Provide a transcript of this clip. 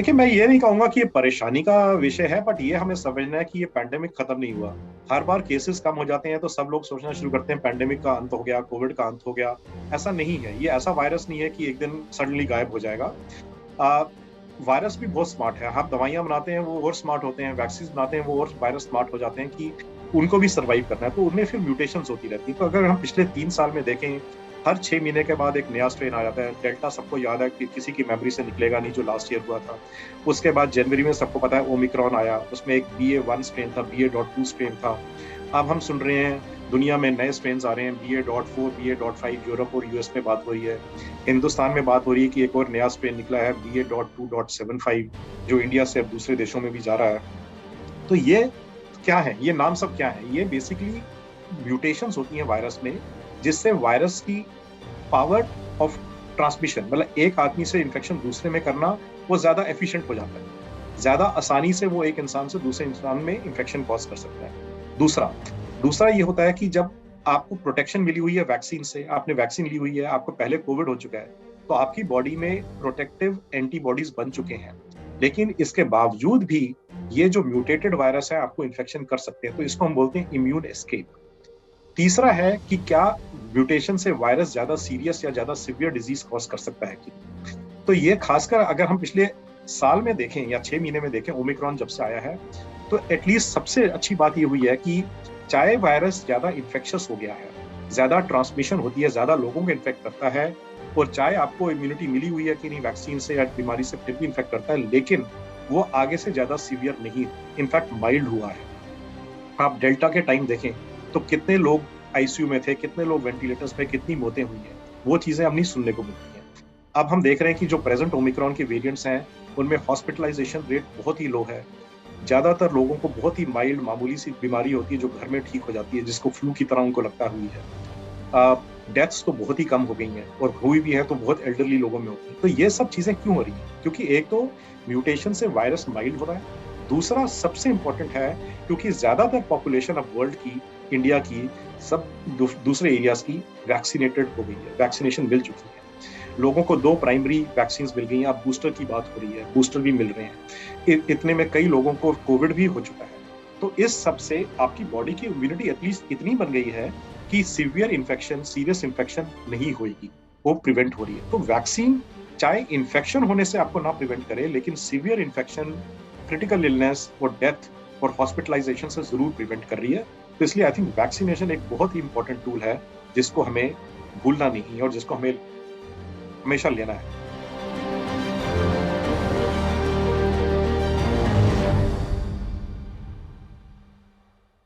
देखिए, मैं ये नहीं कहूंगा कि ये परेशानी का विषय है, बट ये हमें समझना है कि ये पैंडेमिक खत्म नहीं हुआ। हर बार केसेस कम हो जाते हैं तो सब लोग सोचना शुरू करते हैं पैंडेमिक का अंत हो गया, कोविड का अंत हो गया। ऐसा नहीं है, ये ऐसा वायरस नहीं है कि एक दिन सडनली गायब हो जाएगा। आ, वायरस भी बहुत स्मार्ट है। हम दवाइयां बनाते हैं वो और स्मार्ट होते हैं, वैक्सीन बनाते हैं वो और वायरस स्मार्ट हो जाते हैं कि उनको भी सर्वाइव करना है, तो उनमें फिर म्यूटेशंस होती रहती है। तो अगर हम पिछले 3 साल में देखें, हर 6 महीने के बाद एक नया स्ट्रेन आ जाता है। डेल्टा सबको याद है कि किसी की मेमोरी से निकलेगा नहीं, जो लास्ट ईयर हुआ था। उसके बाद जनवरी में सबको पता है ओमिक्रॉन आया, उसमें एक BA.1 स्ट्रेन था, BA.2 स्ट्रेन था। अब हम सुन रहे हैं दुनिया में नए स्ट्रेन आ रहे हैं, BA.4, BA.5। यूरोप और US में बात हो रही है। हिंदुस्तान में बात हो रही है कि एक और नया स्ट्रेन निकला है, BA.2.75, जो इंडिया से अब दूसरे देशों में भी जा रहा है। तो ये क्या है, ये नाम सब क्या है? ये बेसिकली म्यूटेशंस होती हैं वायरस में, जिससे वायरस की पावर ऑफ ट्रांसमिशन, मतलब एक आदमी से इन्फेक्शन दूसरे में करना, वो ज्यादा एफिशिएंट हो जाता है। ज्यादा आसानी से वो एक इंसान से दूसरे इंसान में इन्फेक्शन कॉज कर सकता है। दूसरा दूसरा ये होता है कि जब आपको प्रोटेक्शन मिली हुई है वैक्सीन से, आपने वैक्सीन ली हुई है, आपको पहले कोविड हो चुका है, तो आपकी बॉडी में प्रोटेक्टिव एंटीबॉडीज बन चुके हैं। लेकिन इसके बावजूद भी ये जो म्यूटेटेड वायरस है आपको इन्फेक्शन कर सकते हैं, तो इसको हम बोलते हैं इम्यून एस्केप। तीसरा है कि क्या म्यूटेशन से वायरस ज्यादा सीरियस या ज्यादा सिवियर डिजीज कॉज कर सकता है कि? तो ये खासकर अगर हम पिछले साल में देखें या 6 महीने में देखें, ओमिक्रॉन जब से आया है, तो एटलीस्ट सबसे अच्छी बात ये हुई है कि चाहे वायरस ज्यादा इन्फेक्शियस हो गया है, ज्यादा ट्रांसमिशन होती है, ज्यादा लोगों को इन्फेक्ट करता है, और चाहे आपको इम्यूनिटी मिली हुई है कि नहीं वैक्सीन से या बीमारी से, फिर भी इन्फेक्ट करता है, लेकिन वो आगे से ज्यादा सीवियर नहीं, इनफैक्ट माइल्ड हुआ है। आप डेल्टा के टाइम देखें तो कितने लोग आईसीयू में थे, कितने लोग वेंटिलेटर्स पे, कितनी मौतें हुई हैं, वो चीजें अब नहीं सुनने को मिलती हैं। अब हम देख रहे हैं कि जो प्रेजेंट ओमिक्रॉन के वेरिएंट्स हैं, उनमें हॉस्पिटलाइजेशन रेट बहुत ही लो है। ज्यादातर लोगों को बहुत ही माइल्ड मामूली सी बीमारी होती है जो घर में ठीक हो जाती है, जिसको फ्लू की तरह उनको लगता हुई है। डेथ्स तो बहुत ही कम हो गई हैं, और हुई भी है तो बहुत एल्डरली लोगों में होती है। तो ये सब चीजें क्यों हो रही हैं? क्योंकि एक तो म्यूटेशन से वायरस माइल्ड हो रहा है, दूसरा सबसे इंपॉर्टेंट है क्योंकि ज्यादातर पॉपुलेशन अब वर्ल्ड की, इंडिया की, सब दूसरे एरियाज की वैक्सीनेटेड हो गई है, वैक्सीनेशन मिल चुकी है। लोगों को 2 प्राइमरी वैक्सीन मिल गई हैं, अब बूस्टर की बात हो रही है, बूस्टर भी मिल रहे हैं। इतने में कई लोगों को कोविड भी हो चुका है। तो इस सब से आपकी बॉडी की इम्यूनिटी एटलीस्ट इतनी बन गई है कि सीवियर इन्फेक्शन, सीरियस इन्फेक्शन नहीं होगी, वो प्रिवेंट हो रही है। तो वैक्सीन चाहे इन्फेक्शन होने से आपको ना प्रिवेंट करे, लेकिन सीवियर इन्फेक्शन, क्रिटिकल इलनेस और डेथ और हॉस्पिटलाइजेशन से जरूर प्रिवेंट कर रही है। तो इसलिए आई थिंक वैक्सीनेशन एक बहुत ही इंपॉर्टेंट टूल है, जिसको हमें भूलना नहीं है और जिसको हमें हमेशा लेना है।